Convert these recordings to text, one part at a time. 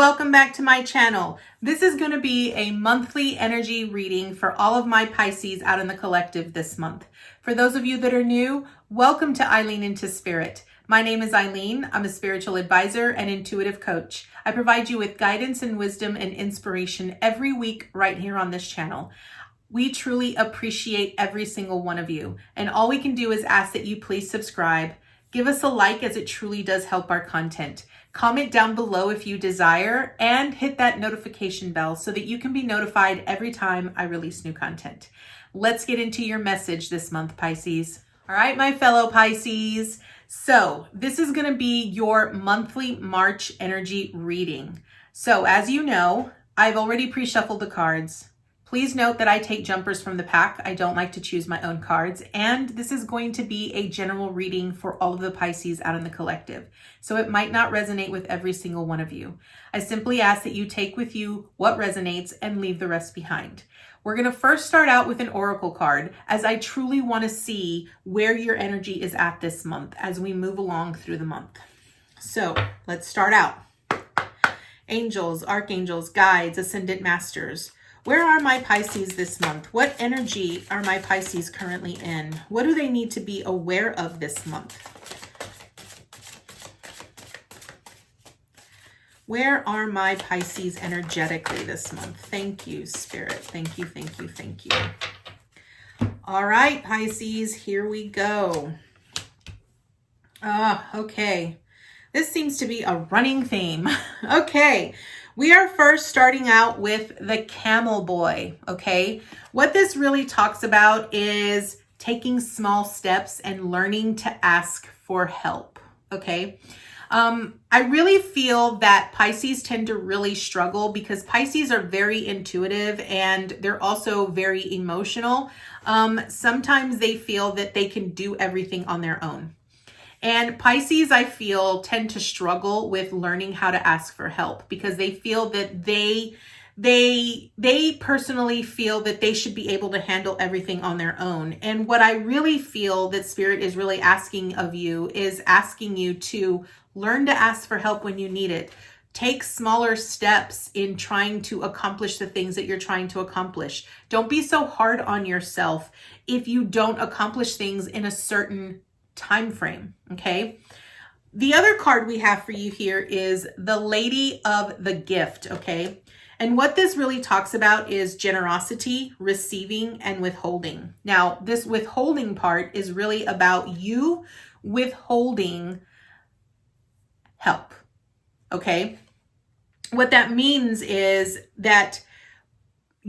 welcome back to my channel. This is going to be a monthly energy reading for all of my Pisces out in the collective this month. For those of you that are new, welcome to Eileen into Spirit. My name is Eileen. I'm a spiritual advisor and intuitive coach. I provide you with guidance and wisdom and inspiration every week right here on this channel. We truly appreciate every single one of you, and all we can do is ask that you please subscribe. Give us a like, as it truly does help our content. Comment down below if you desire, and hit that notification bell so that you can be notified every time I release new content. Let's get into your message this month, Pisces. All right, my fellow Pisces. So this is going to be your monthly March energy reading. So as you know, I've already pre-shuffled the cards. Please note that I take jumpers from the pack. I don't like to choose my own cards. And this is going to be a general reading for all of the Pisces out in the collective. So it might not resonate with every single one of you. I simply ask that you take with you what resonates and leave the rest behind. We're going to first start out with an oracle card, as I truly want to see where your energy is at this month as we move along through the month. So let's start out. Angels, archangels, guides, ascendant masters. Where are my Pisces this month? What energy are my Pisces currently in? What do they need to be aware of this month? Where are my Pisces energetically this month? Thank you, Spirit. Thank you, thank you, thank you. All right, Pisces, here we go. Okay. This seems to be a running theme. Okay. We are first starting out with the camel boy, okay? What this really talks about is taking small steps and learning to ask for help, okay? I really feel that Pisces tend to really struggle because Pisces are very intuitive and they're also very emotional. Sometimes they feel that they can do everything on their own. And Pisces, I feel, tend to struggle with learning how to ask for help because they feel that they personally feel that they should be able to handle everything on their own. And what I really feel that Spirit is really asking of you is asking you to learn to ask for help when you need it. Take smaller steps in trying to accomplish the things that you're trying to accomplish. Don't be so hard on yourself if you don't accomplish things in a certain time frame, okay? The other card we have for you here is the Lady of the Gift, okay? And what this really talks about is generosity, receiving, and withholding. Now, this withholding part is really about you withholding help, okay? What that means is that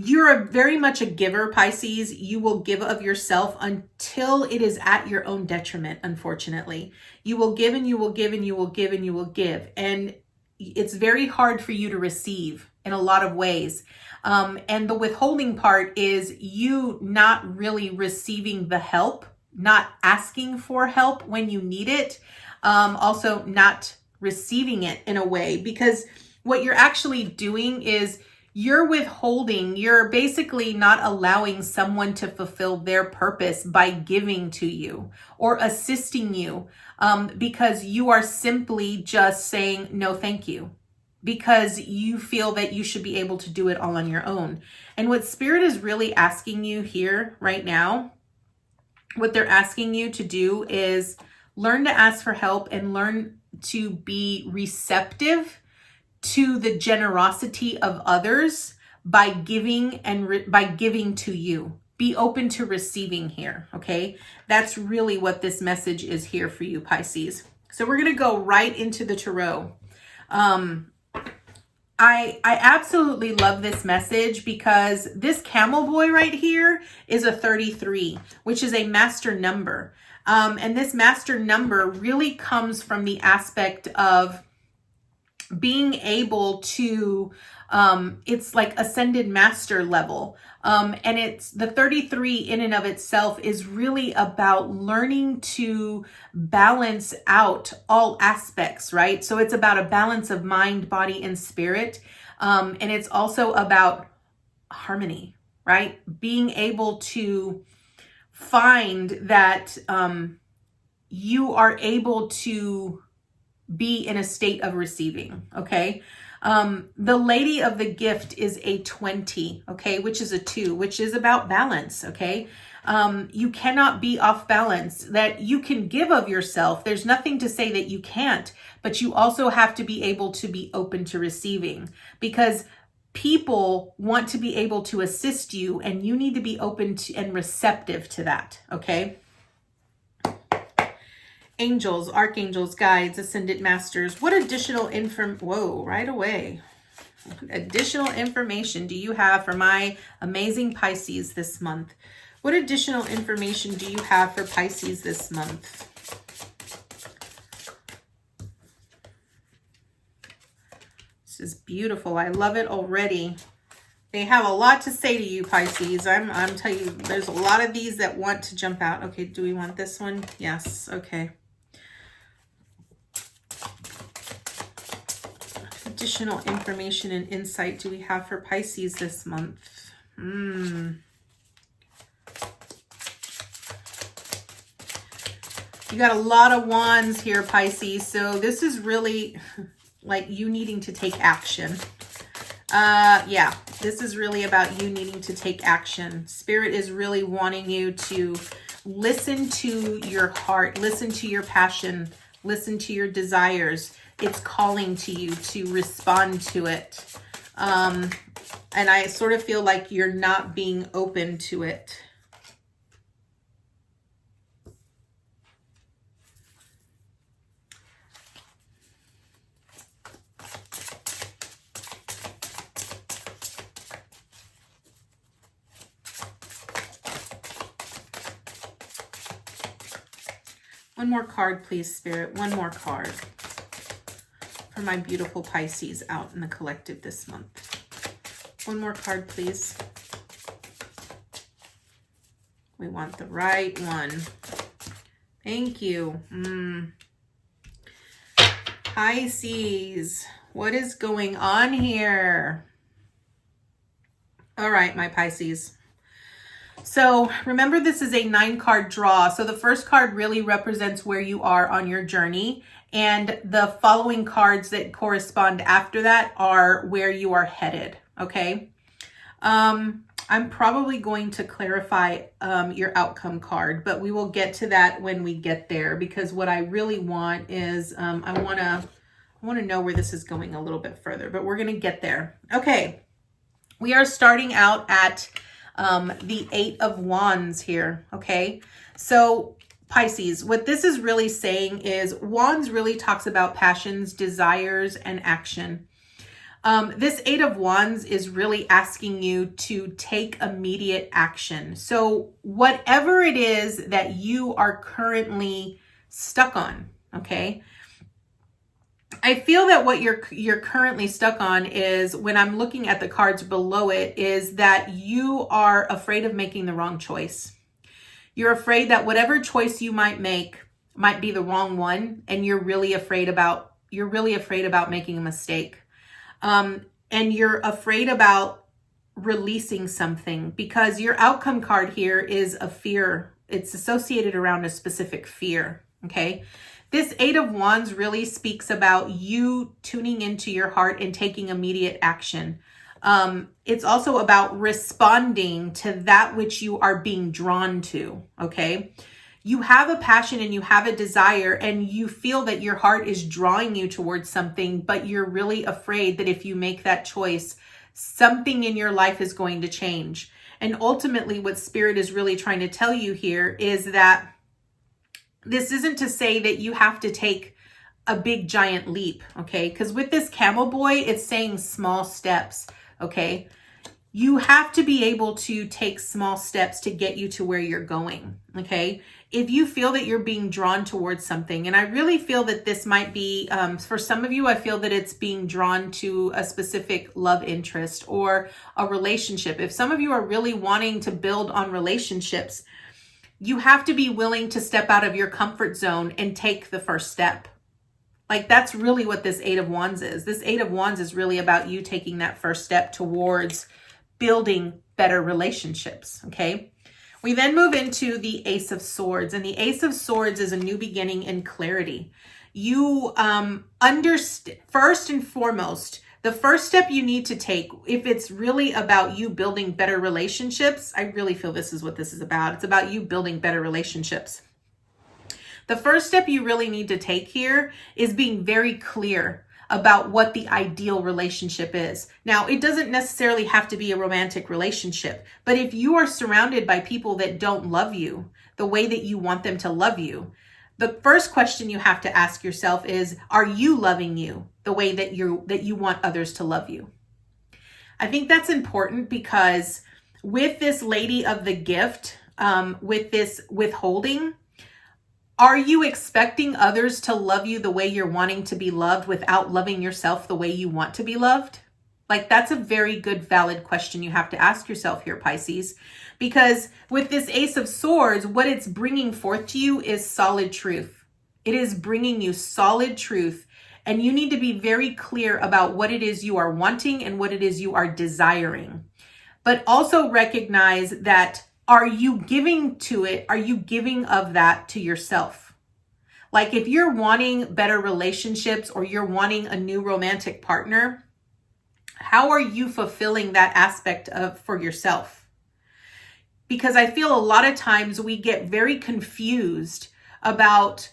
you're very much a giver, Pisces. You will give of yourself until it is at your own detriment, unfortunately. You will give and you will give and you will give and you will give. And it's very hard for you to receive in a lot of ways. And the withholding part is you not really receiving the help, not asking for help when you need it. Also not receiving it in a way, because what you're actually doing is you're withholding, you're basically not allowing someone to fulfill their purpose by giving to you or assisting you, because you are simply just saying, no, thank you, because you feel that you should be able to do it all on your own. And what Spirit is really asking you here right now, what they're asking you to do is learn to ask for help and learn to be receptive to the generosity of others by giving and by giving to you. Be open to receiving here, okay? That's really what this message is here for you, Pisces. So we're going to go right into the tarot. I absolutely love this message because this camel boy right here is a 33, which is a master number. And this master number really comes from the aspect of being able to, it's like ascended master level. And it's the 33 in and of itself is really about learning to balance out all aspects, right? So it's about a balance of mind, body, and spirit. And it's also about harmony, right? Being able to find that you are able to be in a state of receiving, okay? The Lady of the Gift is a 20, okay, which is a 2, which is about balance, okay? You cannot be off balance, that you can give of yourself. There's nothing to say that you can't, but you also have to be able to be open to receiving, because people want to be able to assist you and you need to be open to and receptive to that, okay? Angels, archangels, guides, ascended masters, what additional right away. Additional information do you have for my amazing Pisces this month? What additional information do you have for Pisces this month? This is beautiful. I love it already. They have a lot to say to you, Pisces. I'm telling you, there's a lot of these that want to jump out. Okay, do we want this one? Yes, okay. Additional information and insight do we have for Pisces this month? You got a lot of wands here, Pisces. So this is really like you needing to take action. Yeah, this is really about you needing to take action. Spirit is really wanting you to listen to your heart, listen to your passion, listen to your desires. It's calling to you to respond to it. And I sort of feel like you're not being open to it. One more card, please, Spirit. One more card for my beautiful Pisces out in the collective this month. One more card, please. We want the right one. Thank you. Pisces, what is going on here? All right, my Pisces. So remember, this is a 9-card draw. So the first card really represents where you are on your journey. And the following cards that correspond after that are where you are headed. Okay. I'm probably going to clarify your outcome card, but we will get to that when we get there, because what I really want is I want to know where this is going a little bit further, but we're going to get there. Okay. We are starting out at the 8 of Wands here. Okay. So Pisces, what this is really saying is Wands really talks about passions, desires, and action. This 8 of Wands is really asking you to take immediate action. So whatever it is that you are currently stuck on, okay? I feel that what you're currently stuck on is, when I'm looking at the cards below it, is that you are afraid of making the wrong choice. You're afraid that whatever choice you might make might be the wrong one, and you're really afraid about making a mistake. And you're afraid about releasing something, because your outcome card here is a fear. It's associated around a specific fear. Okay. This 8 of Wands really speaks about you tuning into your heart and taking immediate action. It's also about responding to that which you are being drawn to. Okay. You have a passion and you have a desire, and you feel that your heart is drawing you towards something, but you're really afraid that if you make that choice, something in your life is going to change. And ultimately, what Spirit is really trying to tell you here is that this isn't to say that you have to take a big giant leap, okay? Because with this camel boy, it's saying small steps, okay? You have to be able to take small steps to get you to where you're going, okay? If you feel that you're being drawn towards something, and I really feel that this might be, for some of you, I feel that it's being drawn to a specific love interest or a relationship. If some of you are really wanting to build on relationships, you have to be willing to step out of your comfort zone and take the first step. Like, that's really what this 8 of Wands is. This 8 of Wands is really about you taking that first step towards building better relationships, okay? We then move into the Ace of Swords, and the Ace of Swords is a new beginning and clarity. You understand, first and foremost, The first step you need to take, if it's really about you building better relationships, I really feel this is what this is about. It's about you building better relationships. The first step you really need to take here is being very clear about what the ideal relationship is. Now, it doesn't necessarily have to be a romantic relationship, but if you are surrounded by people that don't love you the way that you want them to love you, the first question you have to ask yourself is, are you loving you the way that you want others to love you? I think that's important because with this lady of the gift, with this withholding, are you expecting others to love you the way you're wanting to be loved without loving yourself the way you want to be loved? Like, that's a very good, valid question you have to ask yourself here, Pisces. Because with this Ace of Swords, what it's bringing forth to you is solid truth. It is bringing you solid truth. And you need to be very clear about what it is you are wanting and what it is you are desiring. But also recognize that, are you giving to it? Are you giving of that to yourself? Like, if you're wanting better relationships or you're wanting a new romantic partner, how are you fulfilling that aspect for yourself? Because I feel a lot of times we get very confused about,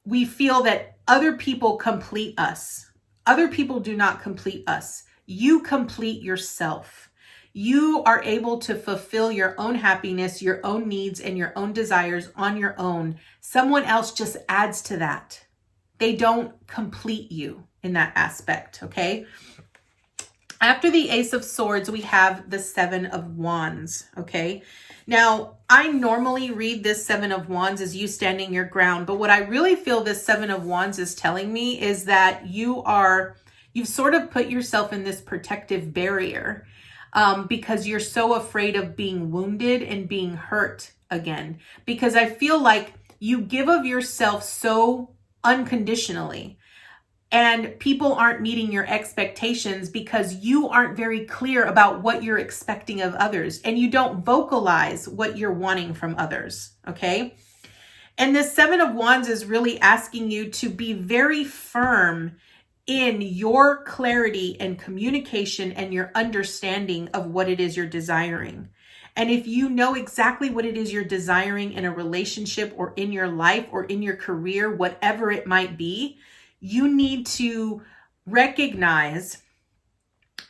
we feel that other people complete us. Other people do not complete us. You complete yourself. You are able to fulfill your own happiness, your own needs, and your own desires on your own. Someone else just adds to that. They don't complete you in that aspect, okay? After the Ace of Swords, we have the Seven of Wands, okay? Now, I normally read this Seven of Wands as you standing your ground, but what I really feel this Seven of Wands is telling me is that you've sort of put yourself in this protective barrier because you're so afraid of being wounded and being hurt again. Because I feel like you give of yourself so unconditionally, and people aren't meeting your expectations because you aren't very clear about what you're expecting of others, and you don't vocalize what you're wanting from others, okay? And this Seven of Wands is really asking you to be very firm in your clarity and communication and your understanding of what it is you're desiring. And if you know exactly what it is you're desiring in a relationship or in your life or in your career, whatever it might be, you need to recognize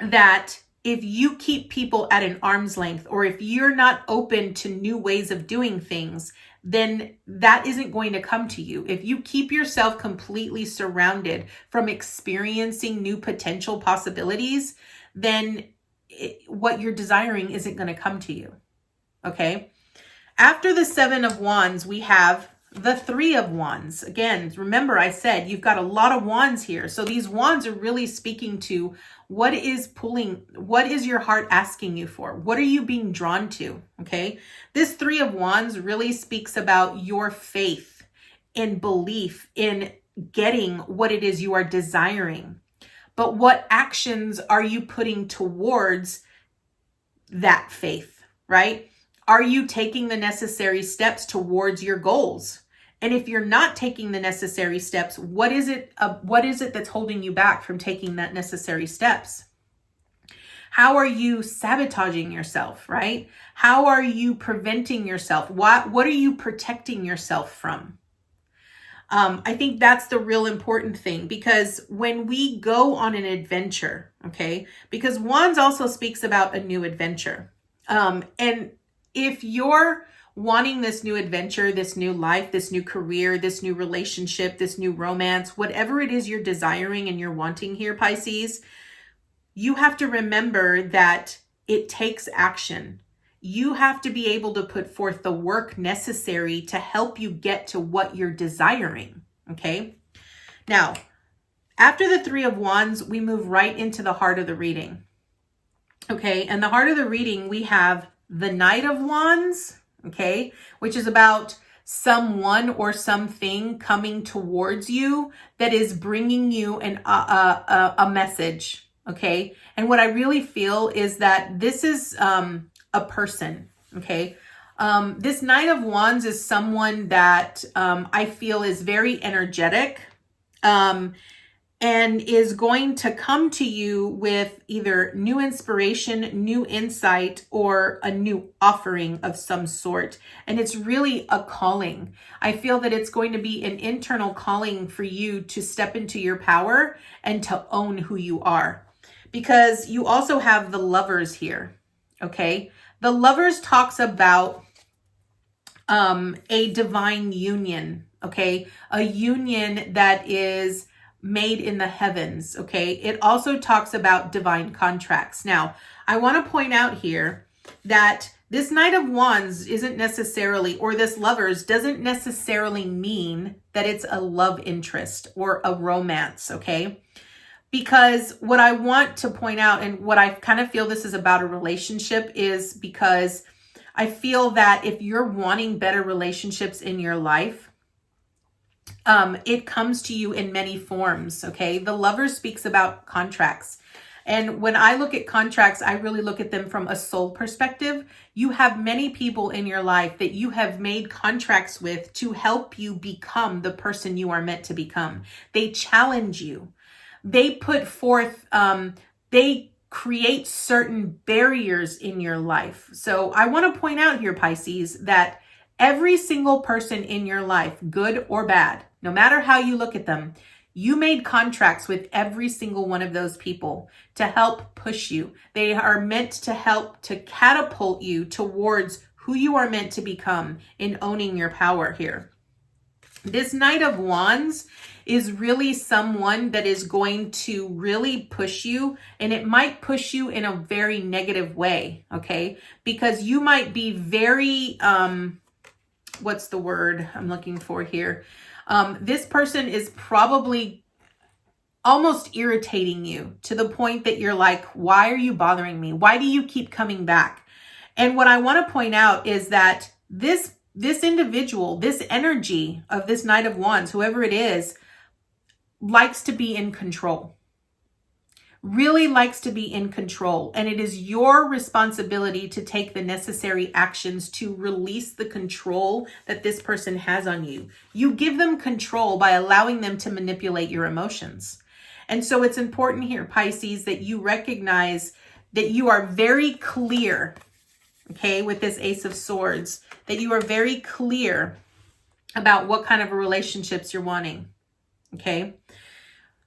that if you keep people at an arm's length, or if you're not open to new ways of doing things, then that isn't going to come to you. If you keep yourself completely surrounded from experiencing new potential possibilities, then what you're desiring isn't going to come to you. Okay? After the Seven of Wands, we have the Three of Wands. Again, remember I said you've got a lot of wands here. So these wands are really speaking to what is your heart asking you for? What are you being drawn to? Okay. This Three of Wands really speaks about your faith and belief in getting what it is you are desiring. But what actions are you putting towards that faith, right? Are you taking the necessary steps towards your goals? And if you're not taking the necessary steps, what is it that's holding you back from taking that necessary steps? How are you sabotaging yourself, right? How are you preventing yourself? What are you protecting yourself from? I think that's the real important thing, because when we go on an adventure, okay, because Wands also speaks about a new adventure. And if you're wanting this new adventure, this new life, this new career, this new relationship, this new romance, whatever it is you're desiring and you're wanting here, Pisces, you have to remember that it takes action. You have to be able to put forth the work necessary to help you get to what you're desiring, okay? Now, after the Three of Wands, we move right into the heart of the reading, okay? And the heart of the reading, we have the Knight of Wands, okay, which is about someone or something coming towards you that is bringing you a message, okay? And what I really feel is that this is a person, okay? This Knight of Wands is someone that I feel is very energetic, and and is going to come to you with either new inspiration, new insight, or a new offering of some sort. And it's really a calling. I feel that it's going to be an internal calling for you to step into your power and to own who you are. Because you also have the Lovers here, okay? The Lovers talks about a divine union, okay? A union that is made in the heavens, okay? It also talks about divine contracts. Now, I want to point out here that this Knight of Wands isn't necessarily, or this Lovers doesn't necessarily mean that it's a love interest or a romance, okay? Because what I want to point out, and what I kind of feel this is about a relationship, is because I feel that if you're wanting better relationships in your life, it comes to you in many forms, okay? The Lover speaks about contracts. And when I look at contracts, I really look at them from a soul perspective. You have many people in your life that you have made contracts with to help you become the person you are meant to become. They challenge you. They put forth, they create certain barriers in your life. So I want to point out here, Pisces, that every single person in your life, good or bad, no matter how you look at them, you made contracts with every single one of those people to help push you. They are meant to help to catapult you towards who you are meant to become in owning your power here. This Knight of Wands is really someone that is going to really push you, and it might push you in a very negative way, okay? Because you might be very, what's the word I'm looking for here? This person is probably almost irritating you to the point that you're like, why are you bothering me? Why do you keep coming back? And what I want to point out is that this individual, this energy of this Knight of Wands, whoever it is, likes to be in control. Really likes to be in control. And it is your responsibility to take the necessary actions to release the control that this person has on you. You give them control by allowing them to manipulate your emotions. And so it's important here, Pisces, that you recognize that you are very clear, okay, with this Ace of Swords, that you are very clear about what kind of relationships you're wanting, okay?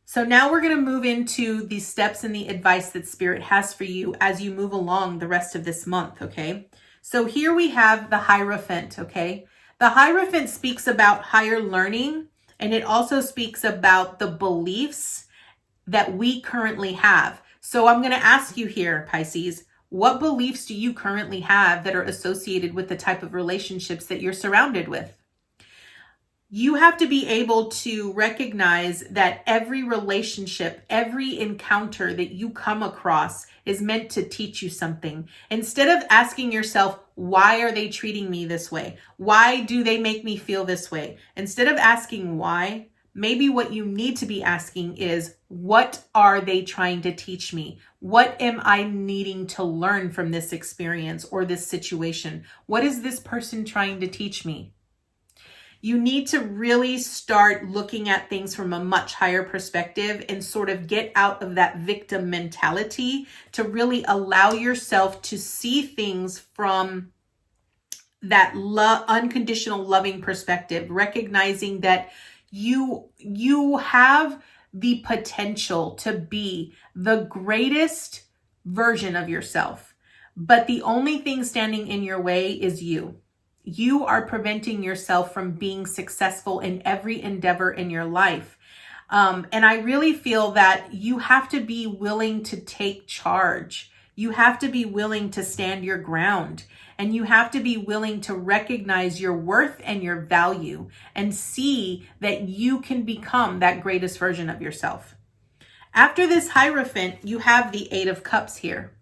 So now we're going to move into the steps and the advice that Spirit has for you as you move along the rest of this month, okay? So here we have the Hierophant, okay? The Hierophant speaks about higher learning, and it also speaks about the beliefs that we currently have. So I'm going to ask you here, Pisces, what beliefs do you currently have that are associated with the type of relationships that you're surrounded with? You have to be able to recognize that every relationship, every encounter that you come across is meant to teach you something. Instead of asking yourself, why are they treating me this way? Why do they make me feel this way? Instead of asking why, maybe what you need to be asking is, what are they trying to teach me? What am I needing to learn from this experience or this situation? What is this person trying to teach me? You need to really start looking at things from a much higher perspective and sort of get out of that victim mentality to really allow yourself to see things from that unconditional loving perspective, recognizing that you have the potential to be the greatest version of yourself, but the only thing standing in your way is you. You are preventing yourself from being successful in every endeavor in your life. And I really feel that you have to be willing to take charge. You have to be willing to stand your ground, and you have to be willing to recognize your worth and your value and see that you can become that greatest version of yourself. After this Hierophant, you have the Eight of Cups here.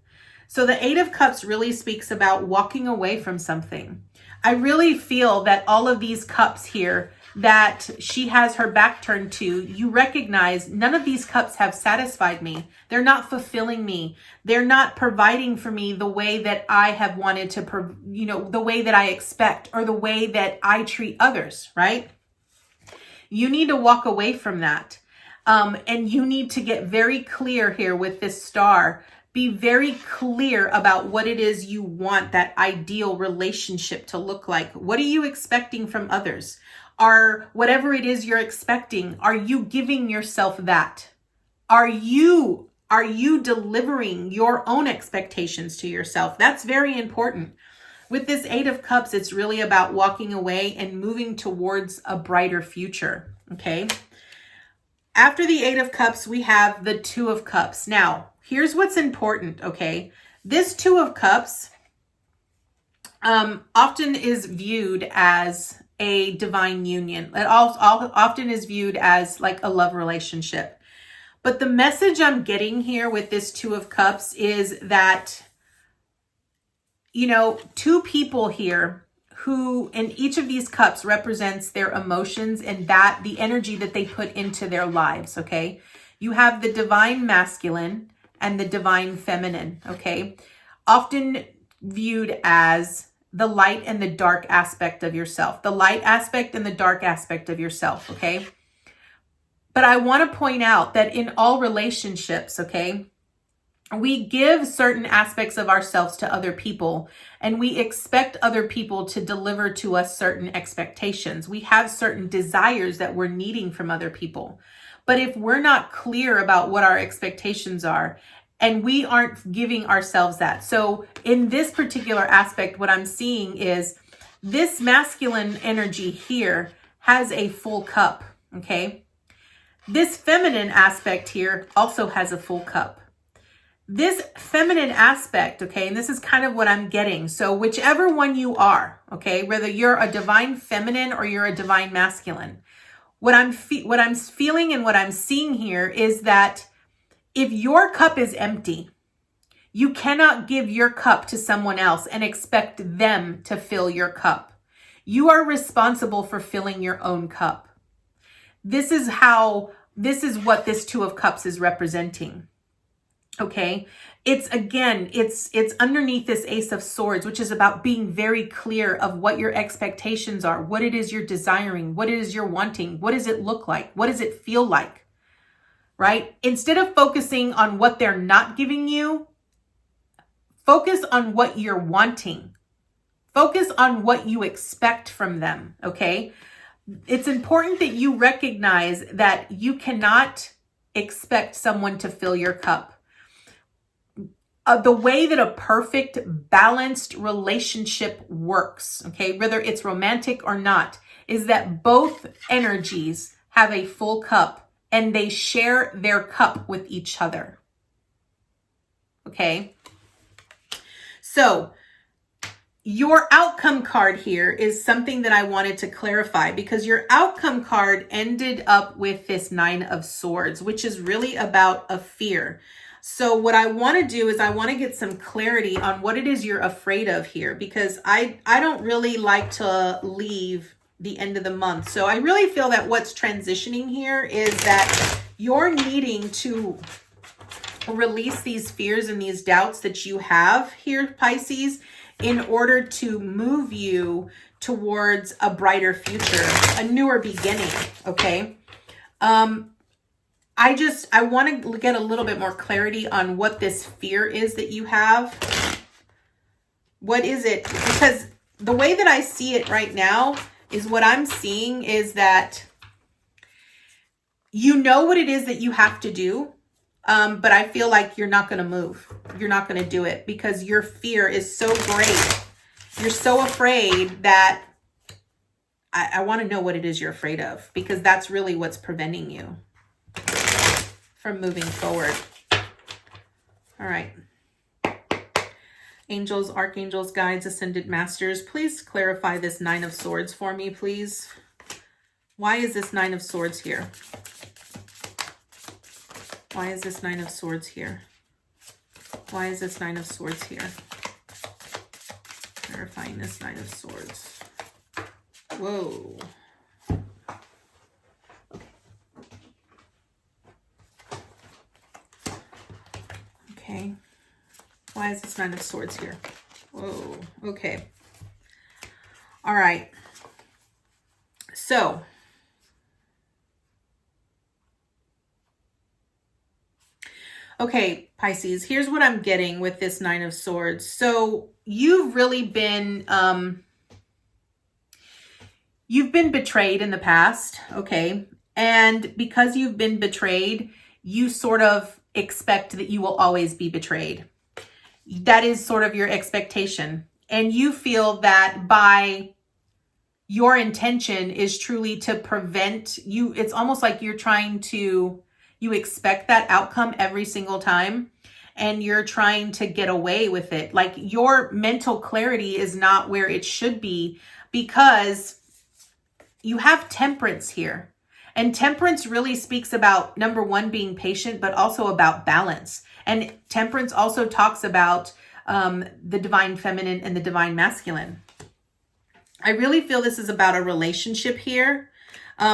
So the Eight of Cups really speaks about walking away from something. I really feel that all of these cups here that she has her back turned to, you recognize none of these cups have satisfied me. They're not fulfilling me. They're not providing for me the way that I have wanted to, the way that I expect or the way that I treat others, right? You need to walk away from that. And you need to get very clear here with this star. Be very clear about what it is you want that ideal relationship to look like. What are you expecting from others? Are whatever it is you're expecting, are you giving yourself that? Are you delivering your own expectations to yourself? That's very important. With this Eight of Cups, it's really about walking away and moving towards a brighter future, okay? After the Eight of Cups, we have the Two of Cups. Now, here's what's important, okay? This Two of Cups often is viewed as a divine union. It often is viewed as like a love relationship. But the message I'm getting here with this Two of Cups is that, you know, two people here who in each of these cups represents their emotions and that the energy that they put into their lives, okay? You have the divine masculine and the divine feminine, okay? Often viewed as the light and the dark aspect of yourself, the light aspect and the dark aspect of yourself, okay? But I want to point out that in all relationships, okay, we give certain aspects of ourselves to other people and we expect other people to deliver to us certain expectations. We have certain desires that we're needing from other people. But if we're not clear about what our expectations are and we aren't giving ourselves that. So in this particular aspect, what I'm seeing is this masculine energy here has a full cup, okay? This feminine aspect here also has a full cup. This feminine aspect, okay, and this is kind of what I'm getting. So whichever one you are, okay, whether you're a divine feminine or you're a divine masculine, what I'm feeling and what I'm seeing here is that if your cup is empty, you cannot give your cup to someone else and expect them to fill your cup. You are responsible for filling your own cup. This is what this Two of Cups is representing. Okay. It's underneath this Ace of Swords, which is about being very clear of what your expectations are, what it is you're desiring, what it is you're wanting, what does it look like? What does it feel like? Right? Instead of focusing on what they're not giving you, focus on what you're wanting. Focus on what you expect from them. Okay. It's important that you recognize that you cannot expect someone to fill your cup. The way that a perfect, balanced relationship works, okay, whether it's romantic or not, is that both energies have a full cup and they share their cup with each other. Okay? So, your outcome card here is something that I wanted to clarify because your outcome card ended up with this Nine of Swords, which is really about a fear. So what I want to do is I want to get some clarity on what it is you're afraid of here because I don't really like to leave the end of the month. So I really feel that what's transitioning here is that you're needing to release these fears and these doubts that you have here, Pisces, in order to move you towards a brighter future, a newer beginning, okay? I want to get a little bit more clarity on what this fear is that you have. What is it? Because the way that I see it right now is what I'm seeing is that you know what it is that you have to do, but I feel like you're not going to move. You're not going to do it because your fear is so great. You're so afraid that I want to know what it is you're afraid of because that's really what's preventing you from moving forward. All right. Angels, archangels, guides, ascended masters, please clarify this Nine of Swords for me, please. Why is this Nine of Swords here? Why is this Nine of Swords here? Why is this Nine of Swords here? Clarifying this Nine of Swords. Whoa. Okay. Why is this Nine of Swords here? Whoa. Okay. All right. So, Okay, Pisces, here's what I'm getting with this Nine of Swords. So you've really been, you've been betrayed in the past, okay? And because you've been betrayed, you sort of expect that you will always be betrayed. That is sort of your expectation. And you feel that by your intention is truly to prevent you, it's almost like you're trying to, you expect that outcome every single time and you're trying to get away with it. Like your mental clarity is not where it should be because you have temperance here. And temperance really speaks about, number one, being patient, but also about balance. And temperance also talks about the divine feminine and the divine masculine. I really feel this is about a relationship here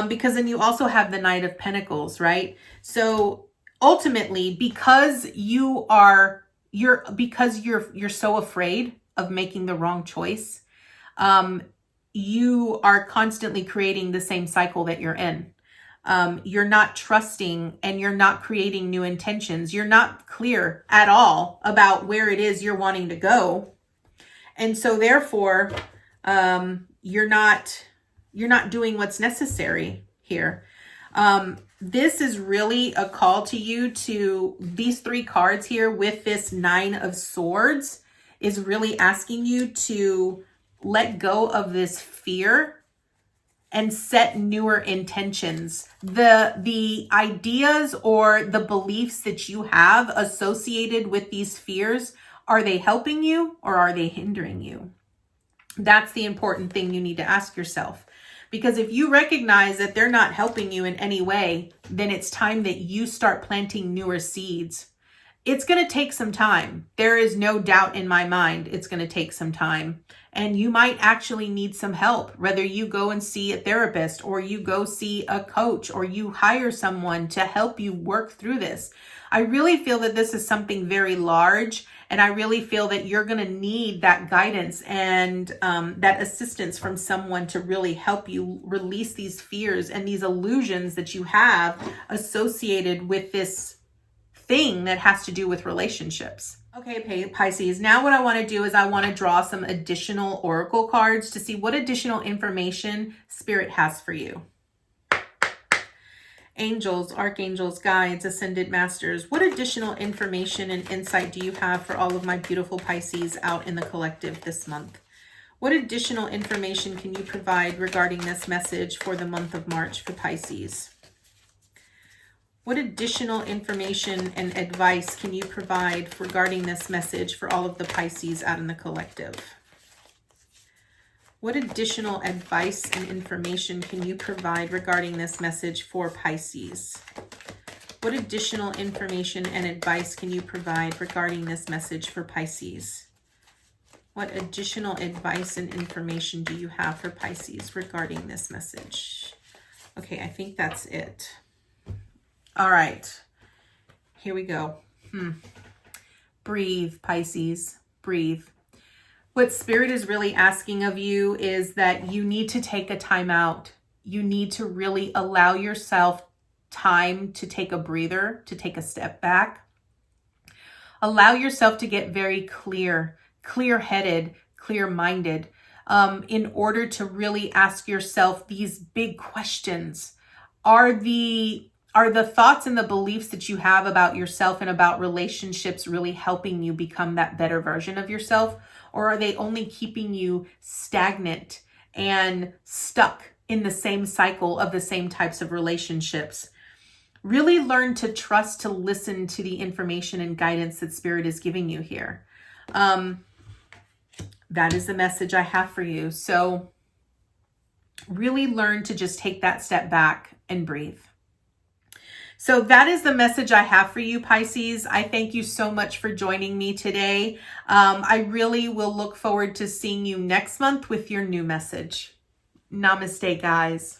because then you also have the Knight of Pentacles, right? So ultimately, because you're so afraid of making the wrong choice, you are constantly creating the same cycle that you're in. You're not trusting and you're not creating new intentions. You're not clear at all about where it is you're wanting to go. And so therefore, you're not doing what's necessary here. This is really a call to you to these three cards here with this Nine of Swords is really asking you to let go of this fear and set newer intentions. The ideas or the beliefs that you have associated with these fears, are they helping you or are they hindering you? That's the important thing you need to ask yourself. Because if you recognize that they're not helping you in any way, then it's time that you start planting newer seeds. It's going to take some time. There is no doubt in my mind it's going to take some time. And you might actually need some help, whether you go and see a therapist or you go see a coach or you hire someone to help you work through this. I really feel that this is something very large, and I really feel that you're going to need that guidance and that assistance from someone to really help you release these fears and these illusions that you have associated with this thing that has to do with relationships. Okay, Pisces, now what I want to do is I want to draw some additional oracle cards to see what additional information Spirit has for you. Angels, archangels, guides, ascended masters, what additional information and insight do you have for all of my beautiful Pisces out in the collective this month? What additional information can you provide regarding this message for the month of March for Pisces? What additional information and advice can you provide regarding this message for all of the Pisces out in the collective? What additional advice and information can you provide regarding this message for Pisces? What additional information and advice can you provide regarding this message for Pisces? What additional advice and information do you have for Pisces regarding this message? Okay, I think that's it. All right, here we go. Breathe, Pisces, breathe. What Spirit is really asking of you is that you need to take a time out. You need to really allow yourself time to take a breather, to take a step back. Allow yourself to get very clear-headed, clear-minded, in order to really ask yourself these big questions. Are the thoughts and the beliefs that you have about yourself and about relationships really helping you become that better version of yourself? Or are they only keeping you stagnant and stuck in the same cycle of the same types of relationships? Really learn to trust, to listen to the information and guidance that Spirit is giving you here. That is the message I have for you. So really learn to just take that step back and breathe. So that is the message I have for you, Pisces. I thank you so much for joining me today. I really will look forward to seeing you next month with your new message. Namaste, guys.